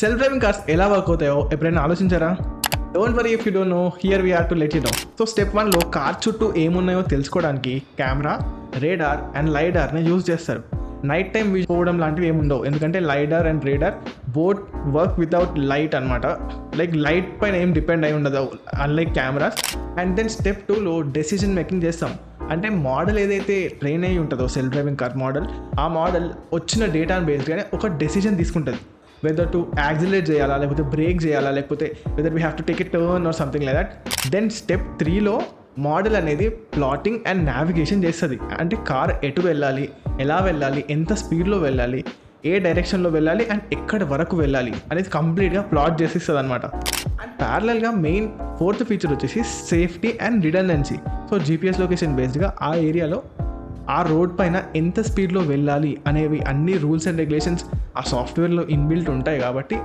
Self driving cars ఎలా work అవుతాయో ఎప్పుడైనా ఆలోచించారా? Don't worry if you don't know, here we are to let you know. So step 1లో car చుట్టూ ఏమున్నాయో తెలుసుకోవడానికి కెమెరా, రేడార్ అండ్ లైడార్ని యూజ్ చేస్తారు. నైట్ టైం పోవడం లాంటివి ఏముండవు, ఎందుకంటే lidar and radar both work without light అనమాట. లైక్ లైట్ పైన ఏం డిపెండ్ అయి ఉండదు unlike cameras. And then step 2లో డెసిషన్ మేకింగ్ చేస్తాం. అంటే మోడల్ ఏదైతే ట్రైన్ అయ్యి ఉంటుందో సెల్ఫ్ డ్రైవింగ్ కార్ మోడల్, ఆ మోడల్ వచ్చిన డేటాను బేస్గానే ఒక డెసిషన్ తీసుకుంటుంది. వెదర్ టు యాక్సిలరేట్ చేయాలా, లేకపోతే బ్రేక్ చేయాలా, లేకపోతే whether we have to take a turn or something like that. Then step 3లో మోడల్ అనేది ప్లాటింగ్ అండ్ నావిగేషన్ చేస్తుంది. అంటే కార్ ఎటు వెళ్ళాలి, ఎలా వెళ్ళాలి, ఎంత స్పీడ్లో వెళ్ళాలి, ఏ డైరెక్షన్లో వెళ్ళాలి అండ్ ఎక్కడి వరకు వెళ్ళాలి అనేది కంప్లీట్గా ప్లాట్ చేసిస్తుంది అనమాట. అండ్ ప్యారలల్గా మెయిన్ 4th ఫీచర్ వచ్చేసి safety and redundancy. So GPS location బేస్డ్గా ఆ ఏరియాలో ఆ రోడ్ పైన ఎంత స్పీడ్లో వెళ్ళాలి అనేవి అన్ని రూల్స్ అండ్ రెగ్యులేషన్స్ ఆ సాఫ్ట్వేర్లో ఇన్బిల్ట్ ఉంటాయి కాబట్టి